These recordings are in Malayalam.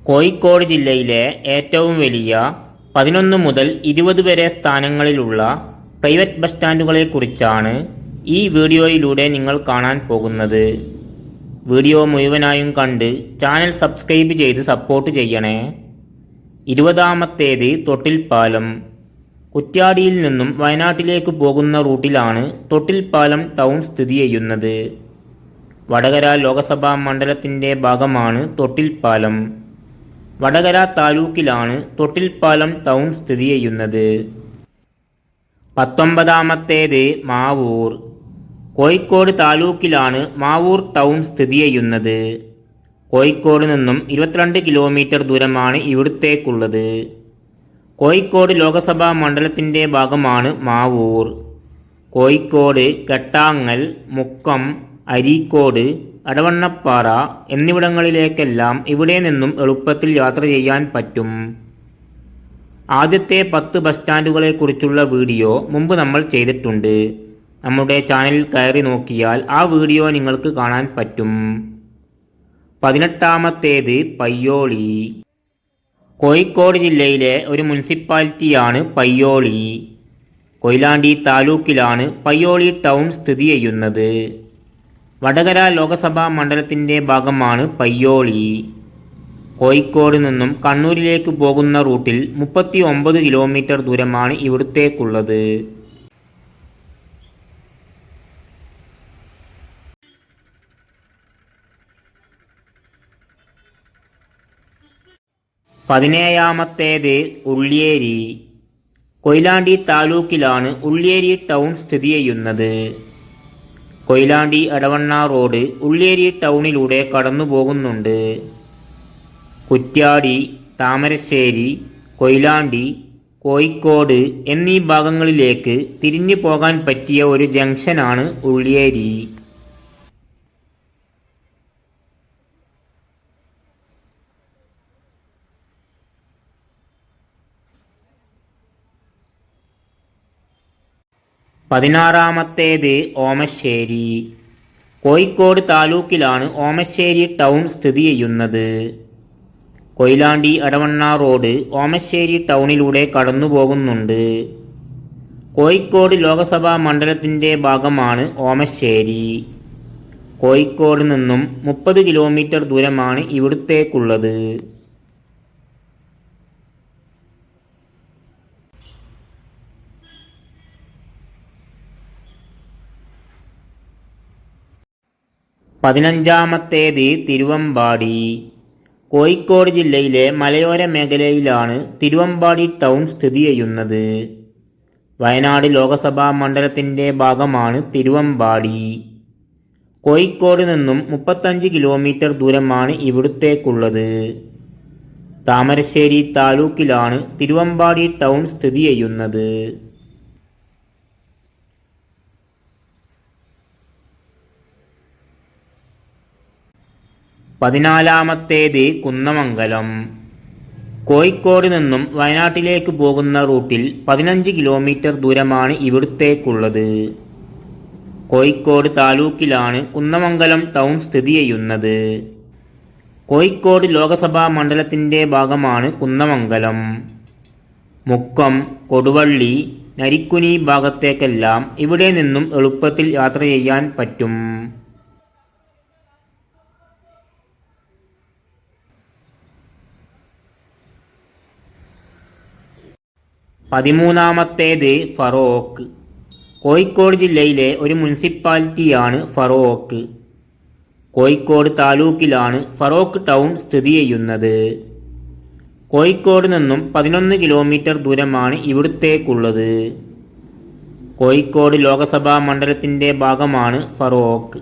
കോഴിക്കോട് ജില്ലയിലെ ഏറ്റവും വലിയ 11 മുതൽ 20 വരെ സ്ഥാനങ്ങളിലുള്ള പ്രൈവറ്റ് ബസ് സ്റ്റാൻഡുകളെക്കുറിച്ചാണ് ഈ വീഡിയോയിലൂടെ നിങ്ങൾ കാണാൻ പോകുന്നത്. വീഡിയോ മുഴുവനായും കണ്ട് ചാനൽ സബ്സ്ക്രൈബ് ചെയ്ത് സപ്പോർട്ട് ചെയ്യണേ. 20ാമത്തേത് തൊട്ടിൽപ്പാലം. കുറ്റ്യാടിയിൽ നിന്നും വയനാട്ടിലേക്ക് പോകുന്ന റൂട്ടിലാണ് തൊട്ടിൽപ്പാലം ടൗൺ സ്ഥിതി ചെയ്യുന്നത്. വടകര ലോകസഭാ മണ്ഡലത്തിൻ്റെ ഭാഗമാണ് തൊട്ടിൽപ്പാലം. വടകര താലൂക്കിലാണ് തൊട്ടിൽപ്പാലം ടൗൺ സ്ഥിതി ചെയ്യുന്നത്. 19ാമത്തേത് മാവൂർ. കോഴിക്കോട് താലൂക്കിലാണ് മാവൂർ ടൗൺ സ്ഥിതി ചെയ്യുന്നത്. കോഴിക്കോട് നിന്നും 22 കിലോമീറ്റർ ദൂരമാണ് ഇവിടത്തേക്കുള്ളത്. കോഴിക്കോട് ലോകസഭാ മണ്ഡലത്തിൻ്റെ ഭാഗമാണ് മാവൂർ. കോഴിക്കോട് കെട്ടാങ്ങൽ, മുക്കം, അരീക്കോട്, അടവണ്ണപ്പാറ എന്നിവിടങ്ങളിലേക്കെല്ലാം ഇവിടെ നിന്നും എളുപ്പത്തിൽ യാത്ര ചെയ്യാൻ പറ്റും. ആദ്യത്തെ 10 ബസ് സ്റ്റാൻഡുകളെക്കുറിച്ചുള്ള വീഡിയോ മുമ്പ് നമ്മൾ ചെയ്തിട്ടുണ്ട്. നമ്മുടെ ചാനലിൽ കയറി നോക്കിയാൽ ആ വീഡിയോ നിങ്ങൾക്ക് കാണാൻ പറ്റും. 18ാമത്തേത് പയ്യോളി. കോഴിക്കോട് ജില്ലയിലെ ഒരു മുനിസിപ്പാലിറ്റിയാണ് പയ്യോളി. കൊയിലാണ്ടി താലൂക്കിലാണ് പയ്യോളി ടൗൺ സ്ഥിതി ചെയ്യുന്നത്. വടകര ലോകസഭാ മണ്ഡലത്തിൻ്റെ ഭാഗമാണ് പയ്യോളി. കോഴിക്കോട് നിന്നും കണ്ണൂരിലേക്ക് പോകുന്ന റൂട്ടിൽ 39 കിലോമീറ്റർ ദൂരമാണ് ഇവിടത്തേക്കുള്ളത്. പതിനേഴാമത്തേത് ഉള്ളിയേരി. കൊയിലാണ്ടി താലൂക്കിലാണ് ഉള്ളിയേരി ടൗൺ സ്ഥിതി ചെയ്യുന്നത്. കൊയിലാണ്ടി എടവണ്ണ റോഡ് ഉള്ളിയേരി ടൗണിലൂടെ കടന്നു പോകുന്നുണ്ട്. കുറ്റ്യാടി, താമരശ്ശേരി, കൊയിലാണ്ടി, കോഴിക്കോട് എന്നീ ഭാഗങ്ങളിലേക്ക് തിരിഞ്ഞു പോകാൻ പറ്റിയ ഒരു ജംഗ്ഷനാണ് ഉള്ളിയേരി. പതിനാറാമത്തേത് ഓമശ്ശേരി. കോഴിക്കോട് താലൂക്കിലാണ് ഓമശ്ശേരി ടൗൺ സ്ഥിതി ചെയ്യുന്നത്. കൊയിലാണ്ടി എടവണ്ണ റോഡ് ഓമശ്ശേരി ടൗണിലൂടെ കടന്നു പോകുന്നുണ്ട്. കോഴിക്കോട് ലോകസഭാ മണ്ഡലത്തിൻ്റെ ഭാഗമാണ് ഓമശ്ശേരി. കോഴിക്കോട് നിന്നും 30 കിലോമീറ്റർ ദൂരമാണ് ഇവിടത്തേക്കുള്ളത്. പതിനഞ്ചാമത്തേത് തിരുവമ്പാടി. കോഴിക്കോട് ജില്ലയിലെ മലയോര മേഖലയിലാണ് തിരുവമ്പാടി ടൗൺ സ്ഥിതി ചെയ്യുന്നത്. വയനാട് ലോകസഭാ മണ്ഡലത്തിൻ്റെ ഭാഗമാണ് തിരുവമ്പാടി. കോഴിക്കോട് നിന്നും 35 കിലോമീറ്റർ ദൂരമാണ് ഇവിടത്തേക്കുള്ളത്. താമരശ്ശേരി താലൂക്കിലാണ് തിരുവമ്പാടി ടൗൺ സ്ഥിതി ചെയ്യുന്നത്. 14ാമത്തേത് കുന്നമംഗലം. കോഴിക്കോട് നിന്നും വയനാട്ടിലേക്ക് പോകുന്ന റൂട്ടിൽ 15 കിലോമീറ്റർ ദൂരമാണ് ഇവിടത്തേക്കുള്ളത്. കോഴിക്കോട് താലൂക്കിലാണ് കുന്നമംഗലം ടൗൺ സ്ഥിതി ചെയ്യുന്നത്. കോഴിക്കോട് ലോകസഭാ മണ്ഡലത്തിൻ്റെ ഭാഗമാണ് കുന്നമംഗലം. മുക്കം, കൊടുവള്ളി, നരിക്കുനി ഭാഗത്തേക്കെല്ലാം ഇവിടെ നിന്നും എളുപ്പത്തിൽ യാത്ര ചെയ്യാൻ പറ്റും. 13ാമത്തേത് ഫറോക്ക്. കോഴിക്കോട് ജില്ലയിലെ ഒരു മുനിസിപ്പാലിറ്റിയാണ് ഫറോക്ക്. കോഴിക്കോട് താലൂക്കിലാണ് ഫറോക്ക് ടൗൺ സ്ഥിതി ചെയ്യുന്നത്. കോഴിക്കോട് നിന്നും 11 കിലോമീറ്റർ ദൂരമാണ് ഇവിടത്തേക്കുള്ളത്. കോഴിക്കോട് ലോകസഭാ മണ്ഡലത്തിൻ്റെ ഭാഗമാണ് ഫറോക്ക്.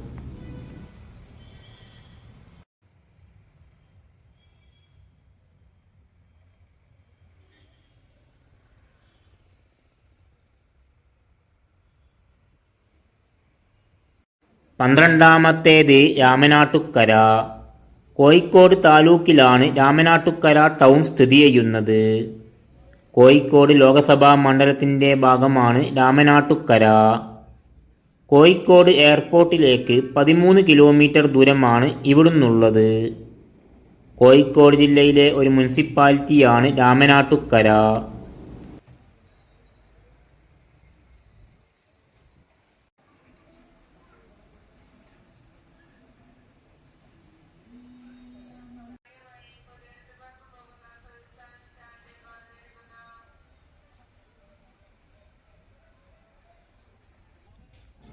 പന്ത്രണ്ടാമത്തേത് രാമനാട്ടുകര. കോഴിക്കോട് താലൂക്കിലാണ് രാമനാട്ടുകര ടൗൺ സ്ഥിതി ചെയ്യുന്നത്. കോഴിക്കോട് ലോകസഭാ മണ്ഡലത്തിൻ്റെ ഭാഗമാണ് രാമനാട്ടുകര. കോഴിക്കോട് എയർപോർട്ടിലേക്ക് 13 കിലോമീറ്റർ ദൂരമാണ് ഇവിടുന്നുള്ളത്. കോഴിക്കോട് ജില്ലയിലെ ഒരു മുനിസിപ്പാലിറ്റിയാണ് രാമനാട്ടുകര.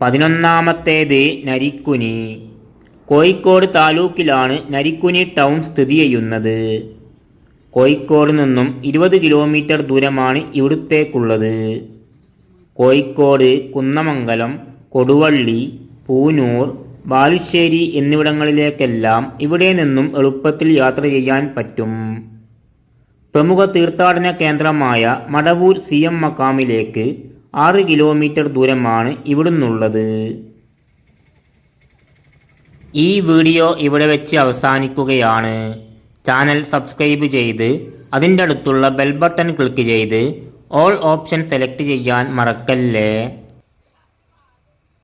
പതിനൊന്നാമത്തേത് നരിക്കുനി. കോഴിക്കോട് താലൂക്കിലാണ് നരിക്കുനി ടൗൺ സ്ഥിതി ചെയ്യുന്നത്. കോഴിക്കോട് നിന്നും 20 കിലോമീറ്റർ ദൂരമാണ് ഇവിടുത്തേക്കുള്ളത്. കോഴിക്കോട് കുന്നമംഗലം, കൊടുവള്ളി, പൂനൂർ, ബാലുശ്ശേരി എന്നിവിടങ്ങളിലേക്കെല്ലാം ഇവിടെ നിന്നും എളുപ്പത്തിൽ യാത്ര ചെയ്യാൻ പറ്റും. പ്രമുഖ തീർത്ഥാടന കേന്ദ്രമായ മടവൂർ CM മഖാമിലേക്ക് 6 കിലോമീറ്റർ ദൂരമാണ് ഇവിടുന്നുള്ളത്. ഈ വീഡിയോ ഇവിടെ വെച്ച് അവസാനിക്കുകയാണ്. ചാനൽ സബ്സ്ക്രൈബ് ചെയ്ത് അതിൻ്റെ അടുത്തുള്ള ബെൽ ബട്ടൺ ക്ലിക്ക് ചെയ്ത് ഓൾ ഓപ്ഷൻ സെലക്ട് ചെയ്യാൻ മറക്കല്ലേ.